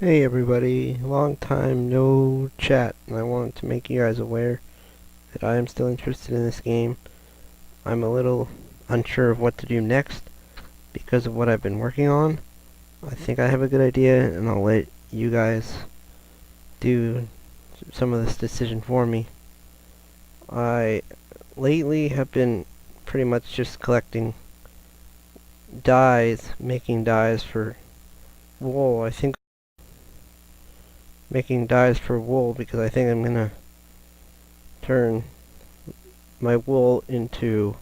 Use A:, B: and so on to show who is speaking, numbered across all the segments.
A: Hey everybody, long time no chat, and I wanted to make you guys aware that I am still interested in this game. I'm a little unsure of what to do next because of what I've been working on. I think I have a good idea, and I'll let you guys do some of this decision for me. I lately have been pretty much just collecting dyes, making dyes for wool. I think making dyes for wool because I think I'm gonna turn my wool into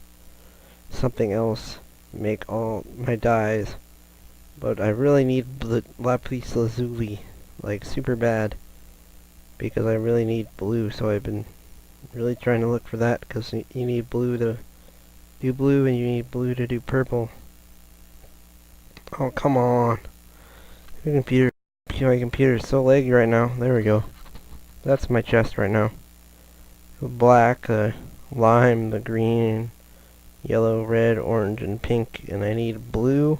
A: something else, make all my dyes, but I really need the lapis lazuli, like super bad, because I really need blue, so I've been really trying to look for that, because you need blue to do blue, and you need blue to do purple. Oh, come on. My computer is so laggy right now. There we go. That's my chest right now. The black, the lime, the green, yellow, red, orange, and pink, and I need blue,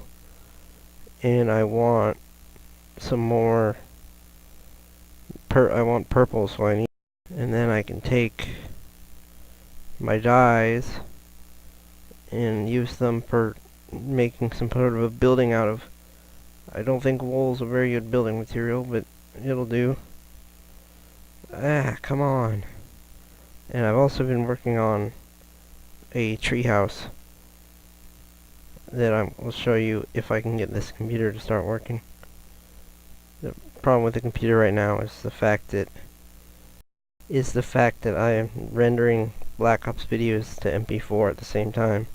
A: and I want some more I want purple, so I need, and then I can take my dyes and use them for making some sort of a building out of. I don't think wool is a very good building material, but it'll do. Ah, come on. And I've also been working on a treehouse that I will show you if I can get this computer to start working. The problem with the computer right now is the fact that I am rendering Black Ops videos to MP4 at the same time.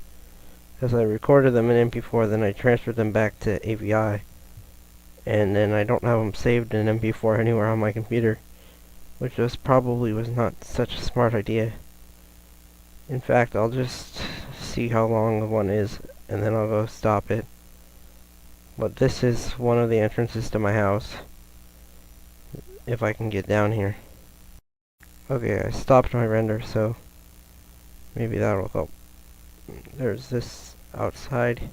A: Because I recorded them in MP4, then I transferred them back to AVI, and then I don't have them saved in MP4 anywhere on my computer, which probably was not such a smart idea. In fact, I'll just see how long one is, and then I'll go stop it. But this is one of the entrances to my house, if I can get down here. Okay, I stopped my render, so maybe that'll help. There's this outside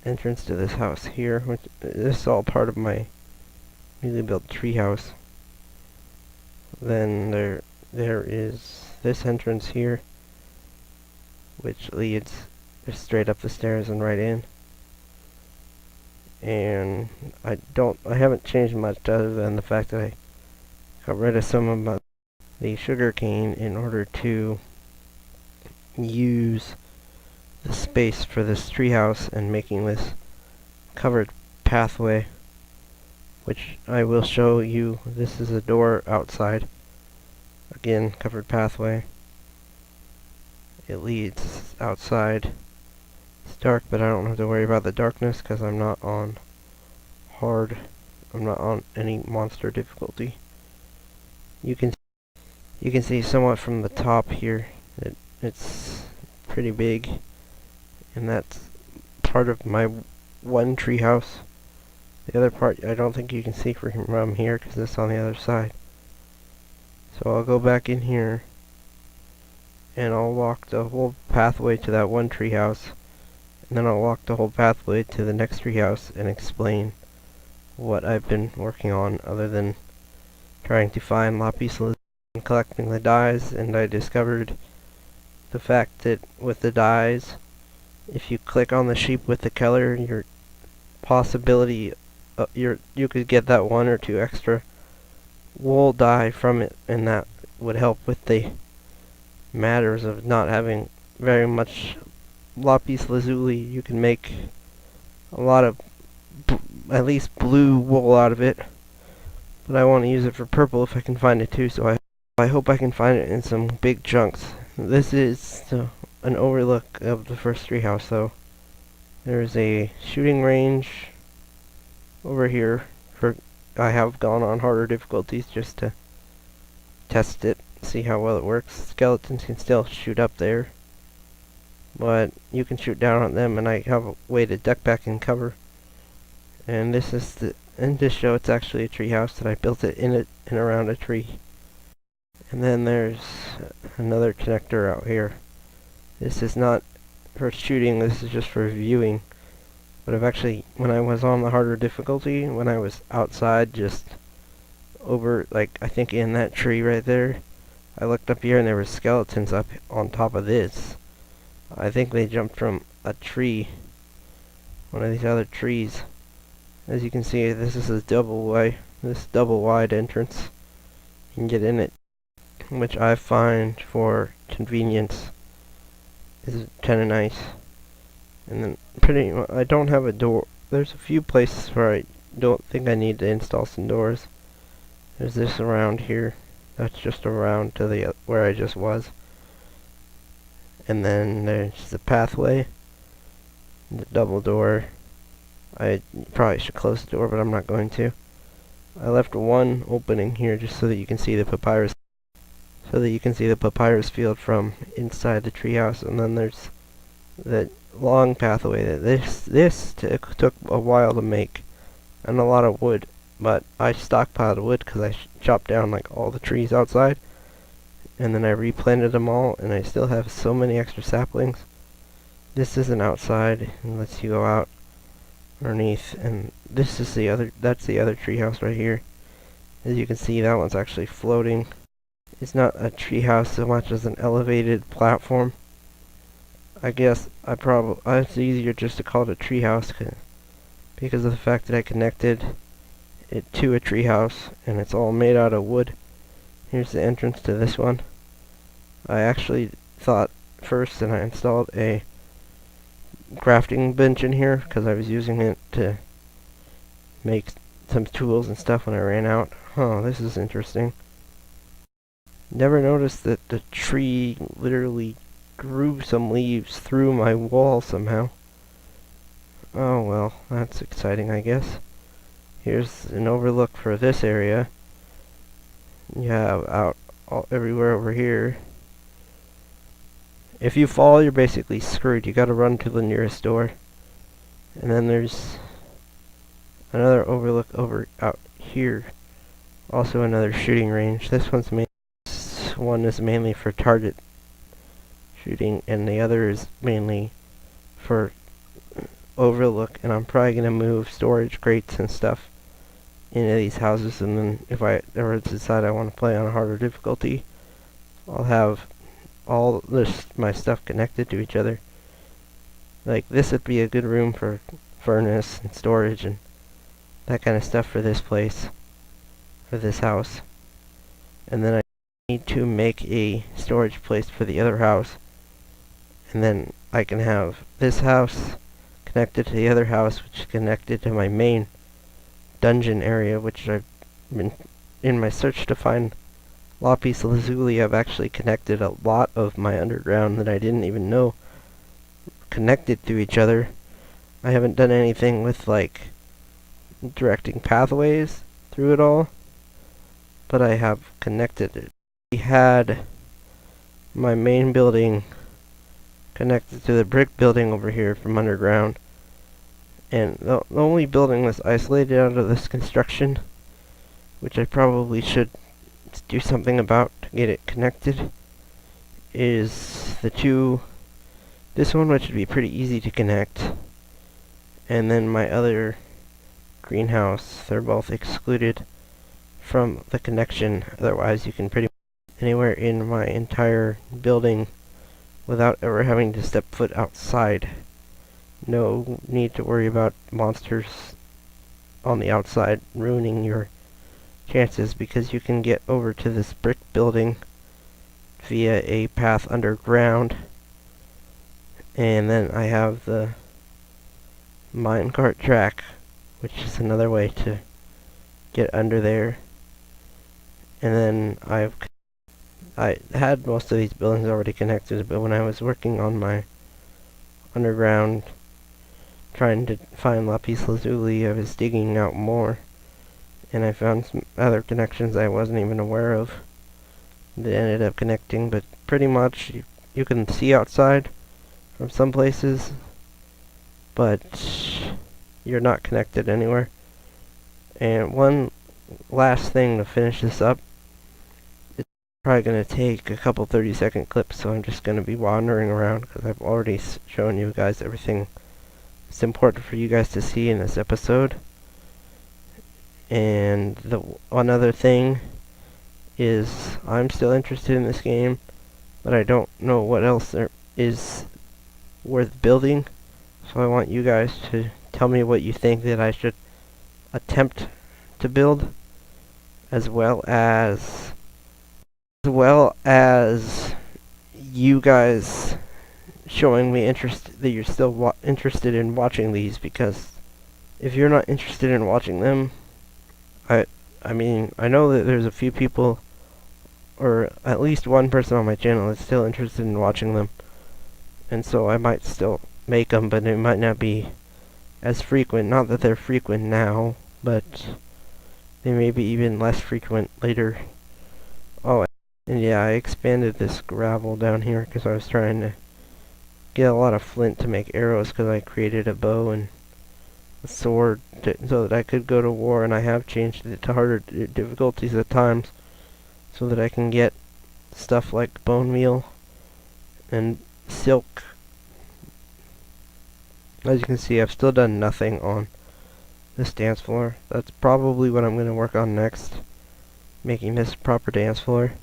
A: entrance to this house here, which this is all part of my newly built treehouse. Then there is this entrance here, which leads just straight up the stairs and right in. And I haven't changed much other than the fact that I got rid of some of the sugar cane in order to use the space for this treehouse and making this covered pathway, which I will show you. This is a door outside. Again, covered pathway. It leads outside. It's dark, but I don't have to worry about the darkness because I'm not on any monster difficulty. You can see somewhat from the top here that it's pretty big, and that's part of my one treehouse. The other part I don't think you can see from here because it's on the other side. So I'll go back in here and I'll walk the whole pathway to that one treehouse, and then I'll walk the whole pathway to the next treehouse and explain what I've been working on other than trying to find lapis lazuli and collecting the dyes. And I discovered the fact that with the dyes, if you click on the sheep with the color, your possibility you could get that 1 or 2 extra wool dye from it, and that would help with the matters of not having very much lapis lazuli. You can make a lot of at least blue wool out of it, but I want to use it for purple if I can find it too, so I hope I can find it in some big chunks. This is an overlook of the first treehouse, though. There's a shooting range over here. I have gone on harder difficulties just to test it, see how well it works. Skeletons can still shoot up there, but you can shoot down on them, and I have a way to duck back and cover. And this is in this show, it's actually a treehouse that I built it in and around a tree. And then there's another connector out here. This is not for shooting, this is just for viewing. But I've actually, when I was on the harder difficulty, when I was outside just over, like, I think in that tree right there, I looked up here and there were skeletons up on top of this. I think they jumped from a tree, one of these other trees. As you can see, this is a double wide entrance. You can get in it, which I find for convenience is kind of nice. And then I don't have a door. There's a few places where I don't think I need to install some doors. There's this around here. That's just around to the where I just was. And then there's the pathway, the double door. I probably should close the door, but I'm not going to. I left one opening here just so that you can see the papyrus. Field from inside the treehouse, and then there's that long pathway that this took a while to make, and a lot of wood. But I stockpiled wood because I chopped down like all the trees outside, and then I replanted them all, and I still have so many extra saplings. This isn't outside, and lets you go out underneath, and this is that's the other treehouse right here. As you can see, that one's actually floating. It's not a treehouse so much as an elevated platform. I guess it's easier just to call it a treehouse because of the fact that I connected it to a treehouse, and it's all made out of wood. Here's the entrance to this one. I actually thought first, and I installed a crafting bench in here because I was using it to make some tools and stuff when I ran out. Oh, this is interesting. Never noticed that the tree literally grew some leaves through my wall somehow. Oh well, that's exciting, I guess. Here's an overlook for this area. You have everywhere over here. If you fall, you're basically screwed. You gotta run to the nearest door. And then there's another overlook out here. Also another shooting range. This one is mainly for target shooting, and the other is mainly for overlook. And I'm probably gonna move storage crates and stuff into these houses, and then if I ever decide I want to play on a harder difficulty, I'll have all my stuff connected to each other. Like this would be a good room for furnace and storage and that kind of stuff for this place, for this house. And then I need to make a storage place for the other house, and then I can have this house connected to the other house, which is connected to my main dungeon area, which I've been in my search to find lapis lazuli. I've actually connected a lot of my underground that I didn't even know connected to each other. I haven't done anything with like directing pathways through it all, but I have connected it. We had my main building connected to the brick building over here from underground, and the only building that's isolated out of this construction, which I probably should do something about to get it connected, is this one, which would be pretty easy to connect, and then my other greenhouse. They're both excluded from the connection. Otherwise, you can pretty much anywhere in my entire building without ever having to step foot outside. No need to worry about monsters on the outside ruining your chances, because you can get over to this brick building via a path underground. And then I have the minecart track, which is another way to get under there. And then I had most of these buildings already connected, but when I was working on my underground trying to find lapis lazuli, I was digging out more, and I found some other connections I wasn't even aware of that ended up connecting. But pretty much you can see outside from some places, but you're not connected anywhere. And one last thing to finish this up. It's probably going to take a couple 30-second clips, so I'm just going to be wandering around because I've already shown you guys everything it's important for you guys to see in this episode. And the one other thing is I'm still interested in this game, but I don't know what else there is worth building. So I want you guys to tell me what you think that I should attempt to build, as well as you guys showing me interest that you're still interested in watching these, because if you're not interested in watching them, I mean, I know that there's a few people, or at least one person on my channel is still interested in watching them, and so I might still make them, but it might not be as frequent. Not that they're frequent now, but they may be even less frequent later. Oh, and yeah, I expanded this gravel down here because I was trying to get a lot of flint to make arrows, because I created a bow and a sword so that I could go to war, and I have changed it to harder difficulties at times so that I can get stuff like bone meal and silk. As you can see, I've still done nothing on this dance floor. That's probably what I'm going to work on next, making this proper dance floor.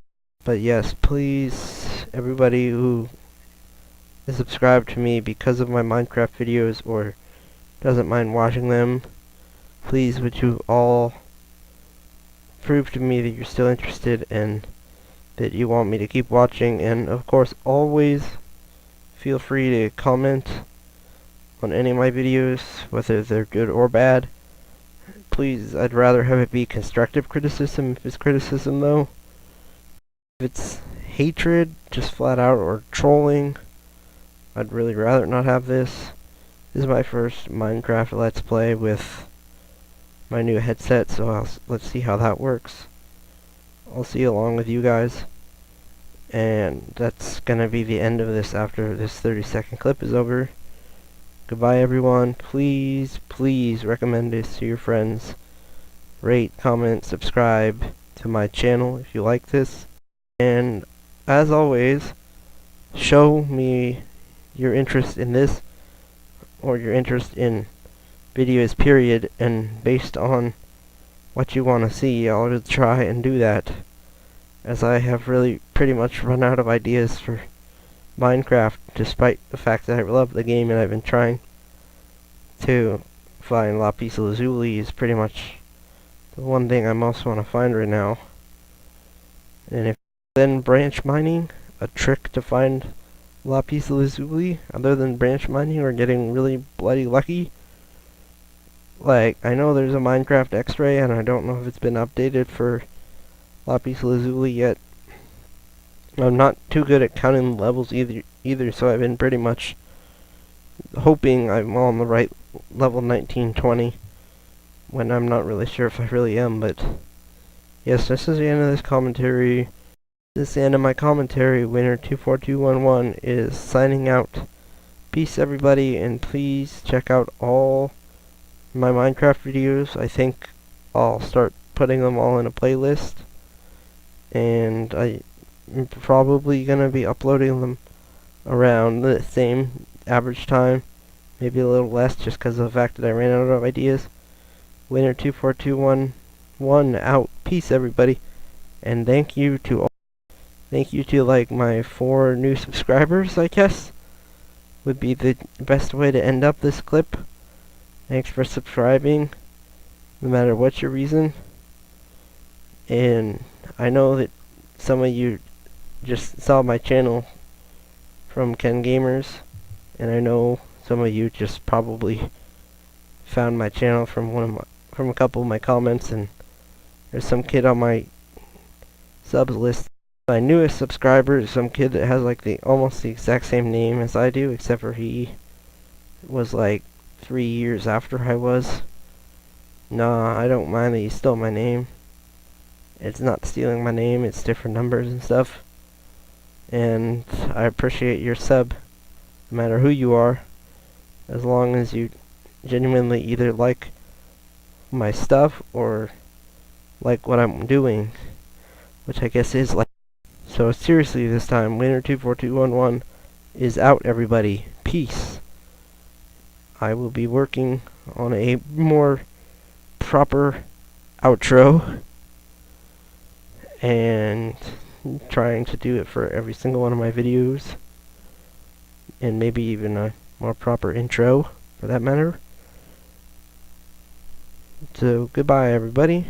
A: But yes, please, everybody who is subscribed to me because of my Minecraft videos or doesn't mind watching them, please would you all prove to me that you're still interested and that you want me to keep watching. And of course, always feel free to comment on any of my videos, whether they're good or bad. Please, I'd rather have it be constructive criticism if it's criticism, though. If it's hatred, just flat out, or trolling, I'd really rather not have this. This is my first Minecraft Let's Play with my new headset, so let's see how that works. I'll see you along with you guys. And that's gonna be the end of this after this 30-second clip is over. Goodbye, everyone. Please, please recommend this to your friends. Rate, comment, subscribe to my channel if you like this. And as always, show me your interest in this, or your interest in videos, period, and based on what you want to see, I'll try and do that, as I have really pretty much run out of ideas for Minecraft, despite the fact that I love the game and I've been trying to find lapis lazuli. Is pretty much the one thing I most want to find right now. And if then branch mining, a trick to find lapis lazuli other than branch mining or getting really bloody lucky. Like, I know there's a Minecraft X-ray, and I don't know if it's been updated for lapis lazuli yet. I'm not too good at counting the levels either, so I've been pretty much hoping I'm on the right level 1920, when I'm not really sure if I really am. But yes, this is the end of this commentary. This is the end of my commentary. Winner24211 is signing out. Peace, everybody, and please check out all my Minecraft videos. I think I'll start putting them all in a playlist, and I'm probably gonna be uploading them around the same average time, maybe a little less, just because of the fact that I ran out of ideas. Winner24211 out. Peace, everybody, and thank you to like my 4 new subscribers, I guess would be the best way to end up this clip. Thanks for subscribing, no matter what your reason. And I know that some of you just saw my channel from Ken Gamers, and I know some of you just probably found my channel from a couple of my comments, and there's some kid on my subs list. My newest subscriber is some kid that has like almost the exact same name as I do, except for he was like 3 years after I was. Nah, I don't mind that he stole my name. It's not stealing my name, it's different numbers and stuff. And I appreciate your sub, no matter who you are, as long as you genuinely either like my stuff or like what I'm doing, which I guess is like. So seriously this time, Winner24211 is out, everybody. Peace. I will be working on a more proper outro and trying to do it for every single one of my videos, and maybe even a more proper intro for that matter. So goodbye everybody.